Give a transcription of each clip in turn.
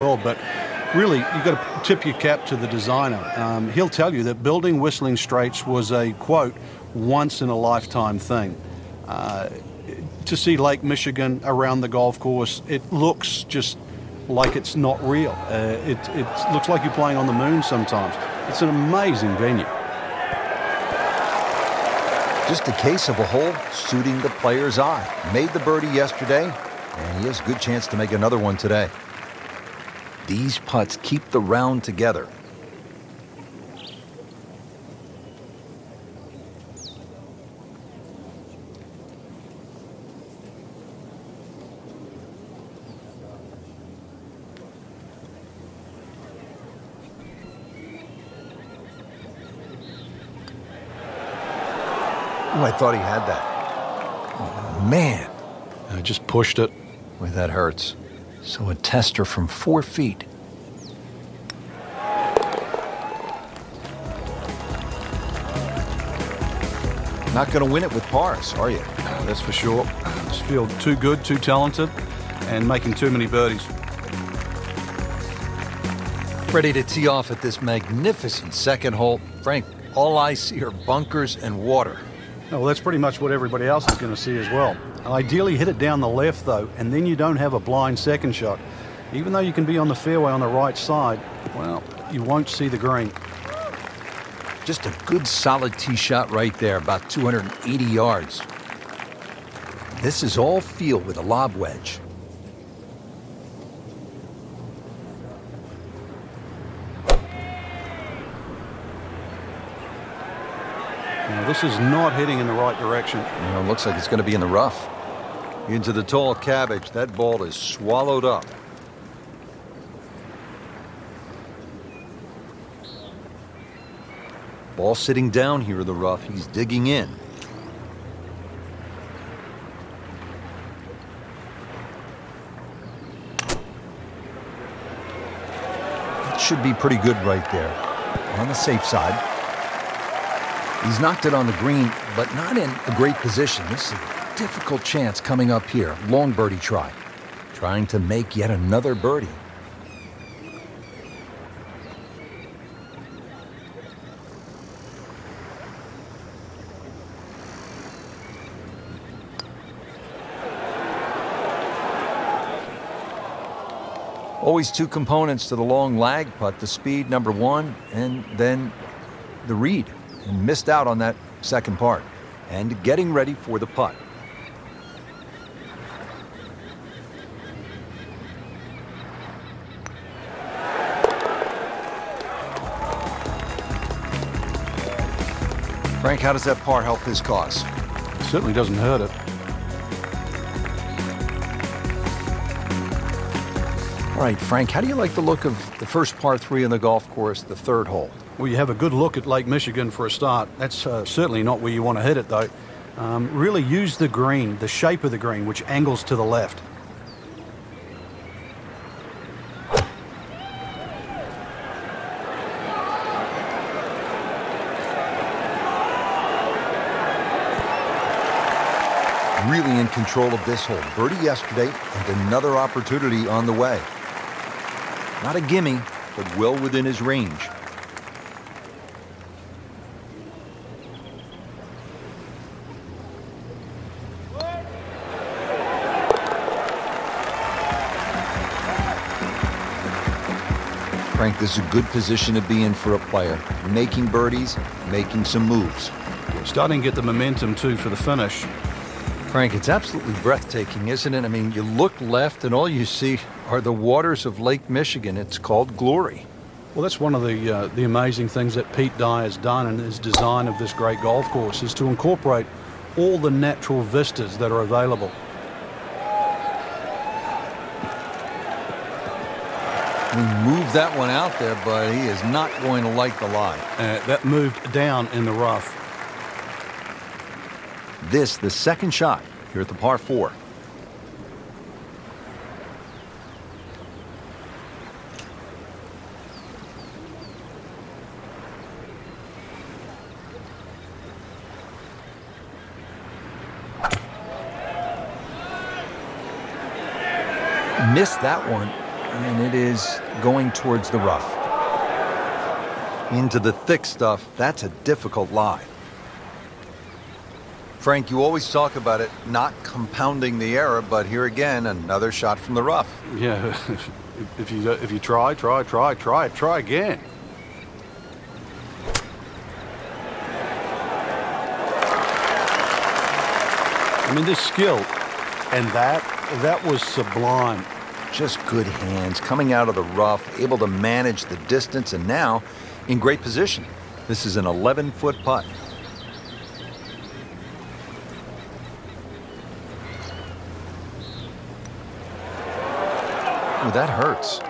world, but really, you've got to tip your cap to the designer. He'll tell you that building Whistling Straits was a, quote, once-in-a-lifetime thing. To see Lake Michigan around the golf course, it looks just like it's not real. It looks like you're playing on the moon sometimes. It's an amazing venue. Just a case of a hole suiting the player's eye. Made the birdie yesterday, and he has a good chance to make another one today. These putts keep the round together. Oh, I thought he had that. Oh, man. I just pushed it. Boy, that hurts. So a tester from 4 feet. Not going to win it with pars, are you? That's for sure. Just feel too good, too talented, and making too many birdies. Ready to tee off at this magnificent second hole. Frank, all I see are bunkers and water. Well, that's pretty much what everybody else is going to see as well. Ideally, hit it down the left, though, and then you don't have a blind second shot. Even though you can be on the fairway on the right side, well, you won't see the green. Just a good solid tee shot right there, about 280 yards. This is all feel with a lob wedge. Now, this is not heading in the right direction. You know, it looks like it's going to be in the rough. Into the tall cabbage. That ball is swallowed up. Ball sitting down here in the rough. He's digging in. It should be pretty good right there. On the safe side. He's knocked it on the green, but not in a great position. This is a difficult chance coming up here. Long birdie try. Trying to make yet another birdie. Always two components to the long lag putt. The speed, number one, and then the read. And missed out on that second part. And getting ready for the putt. Frank, how does that par help his cause? It certainly doesn't hurt it. All right, Frank, how do you like the look of the first par 3 on the golf course, the third hole? Well, you have a good look at Lake Michigan for a start. That's certainly not where you want to hit it, though. Really use the green, the shape of the green, which angles to the left. Really in control of this hole. Birdie yesterday and another opportunity on the way. Not a gimme, but well within his range. Frank, this is a good position to be in for a player. Making birdies, making some moves. Starting to get the momentum, too, for the finish. Frank, it's absolutely breathtaking, isn't it? I mean, you look left and all you see are the waters of Lake Michigan. It's called glory. Well, that's one of the amazing things that Pete Dye has done in his design of this great golf course, is to incorporate all the natural vistas that are available. We moved that one out there, but he is not going to like the lie. That moved down in the rough. This, the second shot here at the par 4. Missed that one. and it is going towards the rough. Into the thick stuff, that's a difficult lie. Frank, you always talk about it not compounding the error, but here again, another shot from the rough. Yeah, if you try again. I mean, this skill, and that was sublime. Just good hands, coming out of the rough, able to manage the distance, and now in great position. This is an 11-foot putt. Ooh, that hurts.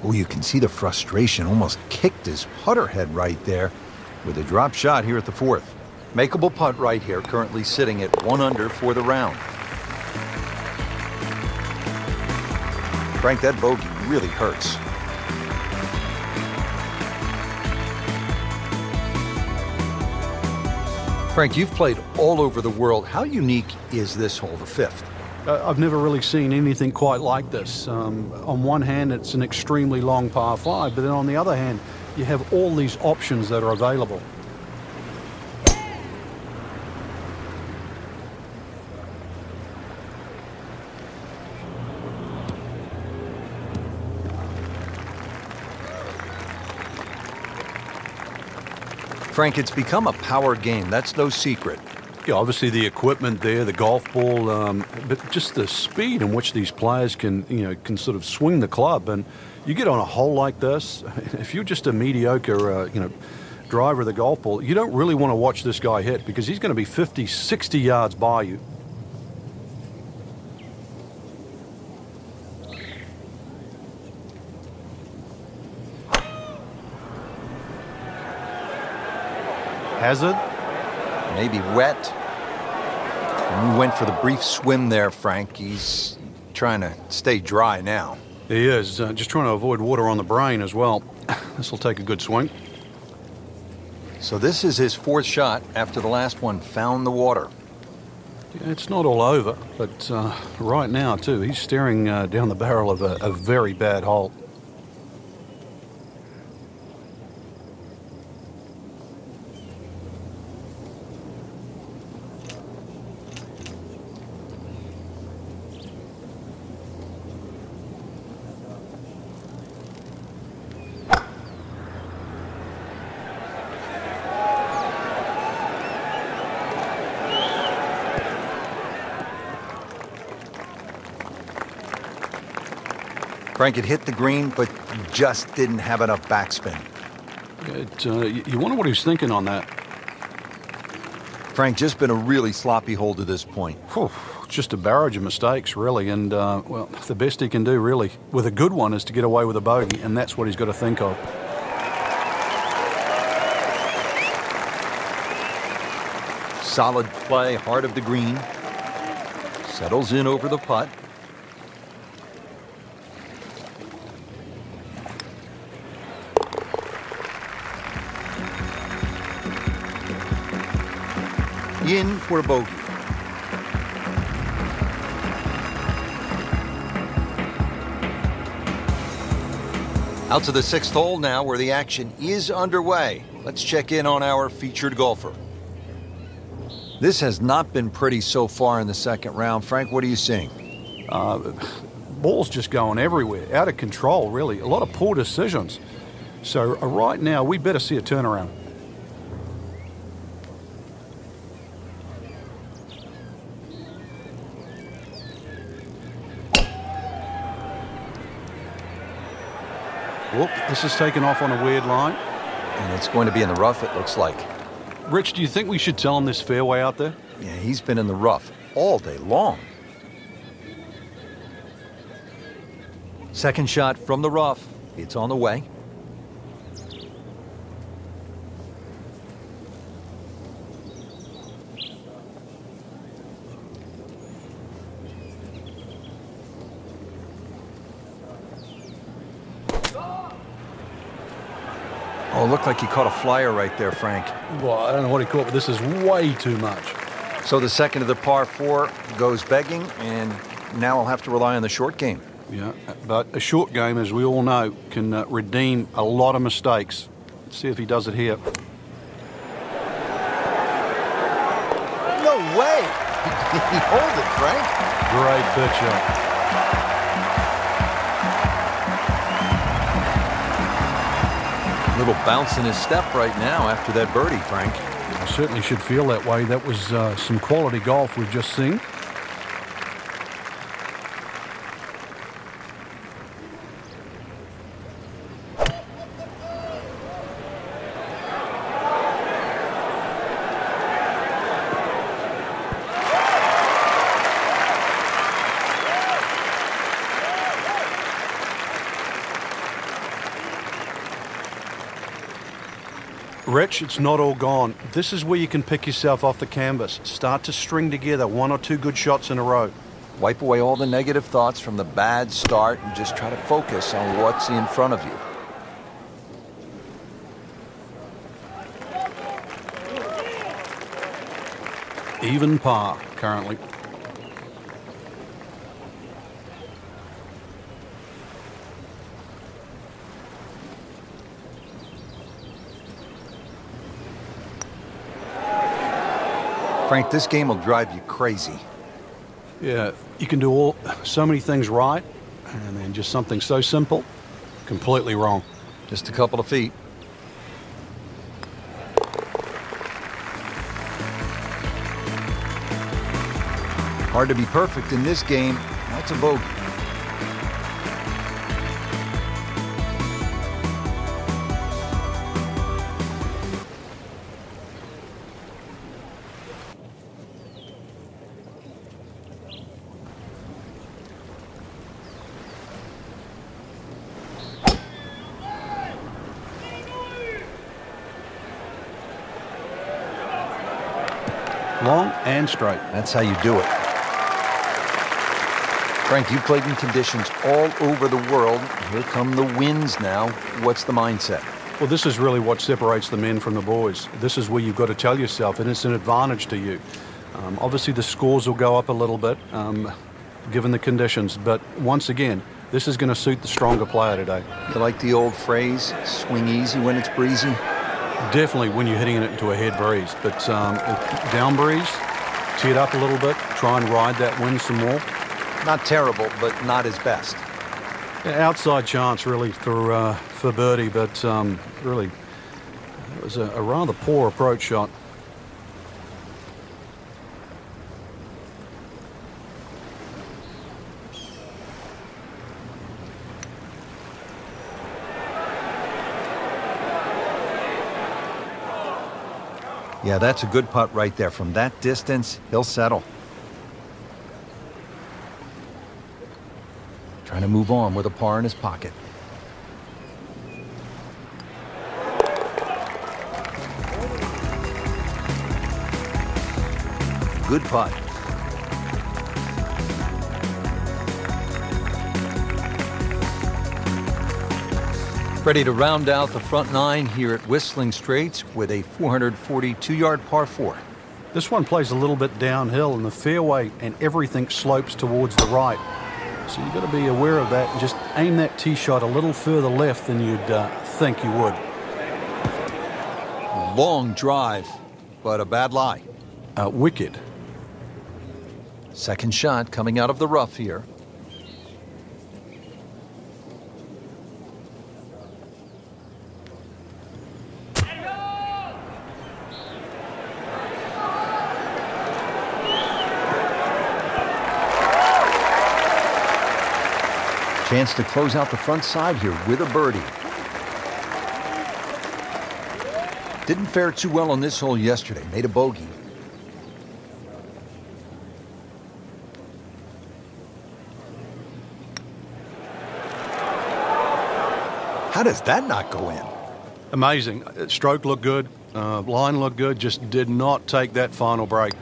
Oh, you can see the frustration. Almost kicked his putter head right there with a drop shot here at the fourth. Makeable putt right here, currently sitting at 1 under for the round. Frank, that bogey really hurts. Frank, you've played all over the world. How unique is this hole, the fifth? I've never really seen anything quite like this. On one hand, it's an extremely long par 5, but then on the other hand, you have all these options that are available. Frank, it's become a power game. That's no secret. Yeah, obviously the equipment there, the golf ball, but just the speed in which these players can sort of swing the club. And you get on a hole like this, if you're just a mediocre, driver of the golf ball, you don't really want to watch this guy hit because he's going to be 50, 60 yards by you. Hazard. Maybe wet. And he went for the brief swim there, Frank. He's trying to stay dry now. He is. Just trying to avoid water on the brain as well. This will take a good swing. So this is his fourth shot after the last one found the water. Yeah, it's not all over, but right now, too, he's staring down the barrel of a very bad hole. Frank had hit the green, but just didn't have enough backspin. You wonder what he was thinking on that. Frank, just been a really sloppy hole to this point. Whew, just a barrage of mistakes, really, and, well, the best he can do, really, with a good one is to get away with a bogey, and that's what he's got to think of. Solid play, heart of the green. Settles in over the putt. In for a bogey. Out to the sixth hole now where the action is underway. Let's check in on our featured golfer. This has not been pretty so far in the second round. Frank, what are you seeing? Ball's just going everywhere, out of control, really. A lot of poor decisions. So right now, we better see a turnaround. Whoop, this is taken off on a weird line. And it's going to be in the rough, it looks like. Rich, do you think we should tell him this fairway out there? Yeah, he's been in the rough all day long. Second shot from the rough. It's on the way. Oh, it looked like he caught a flyer right there, Frank. Well, I don't know what he caught, but this is way too much. So the second of the par 4 goes begging, and now I'll have to rely on the short game. Yeah, but a short game, as we all know, can redeem a lot of mistakes. Let's see if he does it here. No way! He holed it, Frank. Great picture. Little bounce in his step right now after that birdie, Frank. I certainly should feel that way. That was some quality golf we've just seen. Rich, it's not all gone. This is where you can pick yourself off the canvas. Start to string together 1 or 2 good shots in a row. Wipe away all the negative thoughts from the bad start and just try to focus on what's in front of you. Even par currently. Frank, this game will drive you crazy. Yeah, you can do so many things right, and then just something so simple, completely wrong. Just a couple of feet. Hard to be perfect in this game. That's a bogey. Long and straight. That's how you do it. Frank, you've played in conditions all over the world. Here come the winds now. What's the mindset? Well, this is really what separates the men from the boys. This is where you've got to tell yourself, and it's an advantage to you. Obviously, the scores will go up a little bit, given the conditions. But once again, this is going to suit the stronger player today. You like the old phrase, swing easy when it's breezy? Definitely when you're hitting it into a head breeze. But down breeze, tee it up a little bit, try and ride that wind some more. Not terrible, but not his best. Yeah, outside chance, really, for birdie, but really, it was a rather poor approach shot. Yeah, that's a good putt right there. From that distance, he'll settle. Trying to move on with a par in his pocket. Good putt. Ready to round out the front 9 here at Whistling Straits with a 442-yard par 4. This one plays a little bit downhill, and the fairway and everything slopes towards the right. So you've got to be aware of that and just aim that tee shot a little further left than you'd think you would. Long drive, but a bad lie. Wicked. Second shot coming out of the rough here. Chance to close out the front side here with a birdie. Didn't fare too well on this hole yesterday. Made a bogey. How does that not go in? Amazing. Stroke looked good. Line looked good. Just did not take that final break.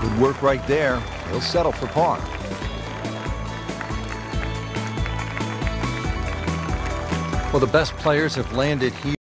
Good work right there. He'll settle for par. Well, the best players have landed here.